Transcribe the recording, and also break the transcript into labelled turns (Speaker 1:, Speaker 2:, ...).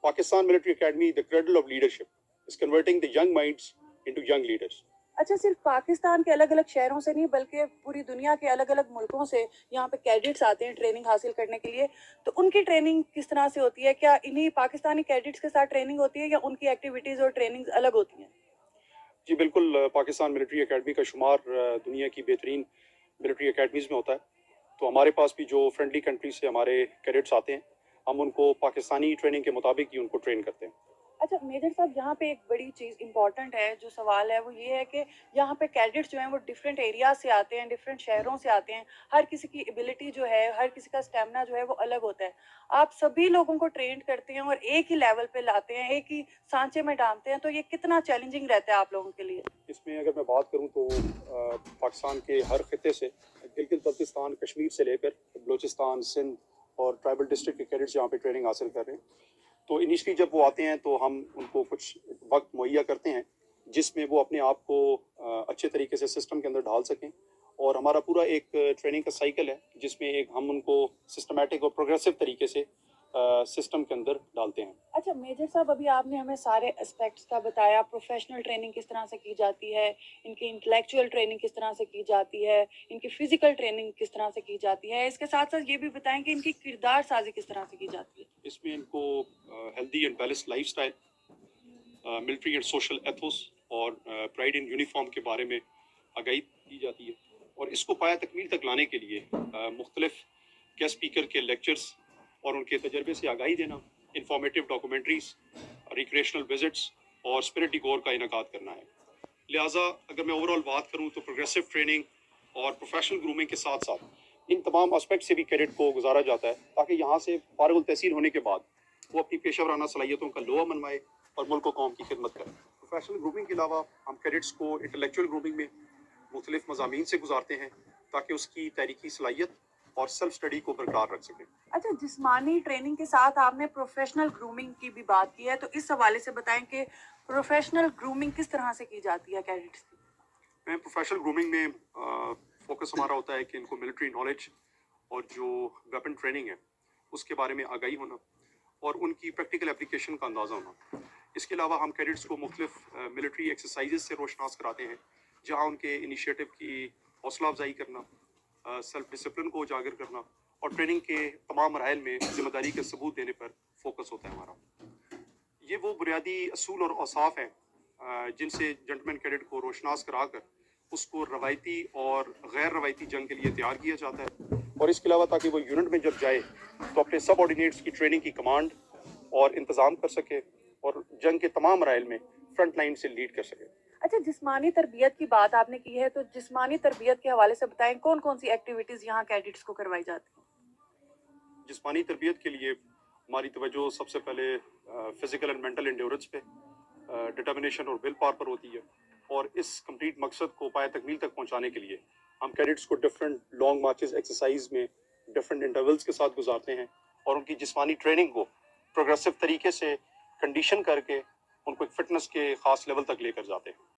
Speaker 1: Pakistan Military Academy, the cradle of leadership, is converting the young minds into young leaders.
Speaker 2: अच्छा, सिर्फ पाकिस्तान के अलग अलग शहरों से नहीं बल्कि पूरी दुनिया के अलग अलग मुल्कों से यहाँ पे कैडेट्स आते हैं ट्रेनिंग हासिल करने के लिए, तो उनकी ट्रेनिंग किस तरह से होती है? क्या इन्हीं पाकिस्तानी कैडेट्स के साथ ट्रेनिंग होती है या उनकी एक्टिविटीज़ और ट्रेनिंग अलग होती हैं?
Speaker 1: जी बिल्कुल, पाकिस्तान मिलिट्री एकेडमी का शुमार दुनिया की बेहतरीन मिलिट्री एकेडमीज़ में होता है। तो हमारे पास भी जो फ्रेंडली कंट्री से हमारे कैडेट्स आते हैं, हम उनको पाकिस्तानी ट्रेनिंग के मुताबिक ही उनको ट्रेन करते हैं।
Speaker 2: अच्छा मेजर साहब, यहाँ पे एक बड़ी चीज़ इम्पॉर्टेंट है, जो सवाल है वो ये है कि यहाँ पे कैडेट्स जो हैं वो डिफरेंट एरिया से आते हैं, डिफरेंट शहरों से आते हैं। हर किसी की एबिलिटी जो है, हर किसी का स्टेमिना जो है वो अलग होता है। आप सभी लोगों को ट्रेन करते हैं और एक ही लेवल पे लाते हैं, एक ही सांचे में डालते हैं, तो ये कितना चैलेंजिंग रहता है आप लोगों के लिए?
Speaker 1: इसमें अगर मैं बात करूँ तो पाकिस्तान के हर खिते से, गिलगित बल्तिस्तान, कश्मीर से लेकर बलूचिस्तान, सिंध और ट्राइबल डिस्ट्रिक्ट के कैडेट्स यहाँ पे ट्रेनिंग हासिल कर रहे हैं। तो इनिशियली जब वो आते हैं तो हम उनको कुछ वक्त मुहैया करते हैं जिसमें वो अपने आप को अच्छे तरीके से सिस्टम के अंदर ढाल सकें, और हमारा पूरा एक ट्रेनिंग का साइकिल है जिसमें एक हम उनको सिस्टमेटिक और प्रोग्रेसिव तरीके से सिस्टम के अंदर डालते हैं।
Speaker 2: अच्छा मेजर साहब, अभी आपने हमें सारे एस्पेक्ट्स का बताया, प्रोफेशनल ट्रेनिंग किस तरह से की जाती है, इनकी इंटेलेक्चुअल ट्रेनिंग किस तरह से की जाती है, इनकी फिजिकल ट्रेनिंग किस तरह से की जाती है, इसके साथ साथ ये भी बताएं कि इनकी किरदार साजी किस तरह से की जाती है।
Speaker 1: इसमें इनको healthy and balanced lifestyle, military and social Athos और प्राइड इन यूनिफॉर्म के बारे में आगाही दी जाती है, और इसको पाया तकमील तक लाने के लिए मुख्तलिफ गेस्ट स्पीकर के लेक्चर्स और उनके तजर्बे से आगाही देना, इंफॉर्मेटिव डॉक्यूमेंट्रीज, रिक्रिएशनल विजिट्स और स्पिरिट डिकोर का इनकाद करना है। लिहाजा अगर मैं ओवरऑल बात करूँ तो प्रोग्रेसिव ट्रेनिंग और प्रोफेशनल ग्रूमिंग के साथ साथ इन तमाम एस्पेक्ट से भी कैडेट को गुजारा जाता है ताकि यहाँ से फारिग तहसील होने के बाद वो अपनी पेशेवराना सलाहियतों का लोहा मनवाए और मुल्क को कौम की खिदमत करें। प्रोफेशनल ग्रूमिंग के अलावा हम कैडेट्स को इंटेलेक्चुअल ग्रूमिंग में मुख्तलिफ मज़ामीन से गुजारते हैं ताकि उसकी तहरीकी सलाहियत और सेल्फ स्टडी को बरकरार रख सकें।
Speaker 2: अच्छा, जिस्मानी ट्रेनिंग के साथ आपने प्रोफेशनल ग्रूमिंग की भी बात की है, तो इस हवाले से बताएं कि प्रोफेशनल ग्रूमिंग किस तरह से की जाती है कैडेट्स की?
Speaker 1: मैं प्रोफेशनल ग्रूमिंग में फोकस हमारा होता है कि इनको मिलिट्री नॉलेज और जो वेपन ट्रेनिंग है उसके बारे में आगाही होना और उनकी प्रैक्टिकल एप्लीकेशन का अंदाज़ा होना। इसके अलावा हम कैडेट्स को मुख्तलिफ मिलिट्री एक्सरसाइजेस से रोशनास कराते हैं जहाँ उनके इनिशिएटिव की हौसला अफजाई करना, सेल्फ डिसिप्लिन को उजागर करना और ट्रेनिंग के तमाम मराइल में जिम्मेदारी के सबूत देने पर फोकस होता है हमारा। ये वो बुनियादी असूल और औसाफ हैं जिनसे जेंटलमैन कैडेट को रोशनास कराकर उसको रवायती और गैर रवायती जंग के लिए तैयार किया जाता है, और इसके अलावा ताकि वो यूनिट में जब जाए तो अपने सब ऑर्डिनेट्स की ट्रेनिंग की कमांड और इंतज़ाम कर सके और जंग के तमाम मराइल में फ्रंट लाइन से लीड कर सके।
Speaker 2: अच्छा, जिस्मानी तरबियत की बात आपने की है, तो जिस्मानी तरबियत के हवाले से बताएं कौन कौन सी एक्टिविटीज़ यहाँ कैडेट्स को करवाई जाती हैं?
Speaker 1: जिस्मानी तरबियत के लिए हमारी तवज्जो सबसे पहले फिज़िकल एंड मेंटल एंड्योरेंस पे, डिटर्मिनेशन और विल पावर पर होती है, और इस कंप्लीट मकसद को पाया तकमील तक पहुंचाने के लिए हम कैडेट्स को डिफरेंट लॉन्ग मार्चेस एक्सरसाइज में डिफरेंट इंटरवल्स के साथ गुजारते हैं और उनकी जिस्मानी ट्रेनिंग को प्रोग्रेसिव तरीके से कंडीशन करके उनको एक फिटनेस के ख़ास लेवल तक लेकर जाते हैं।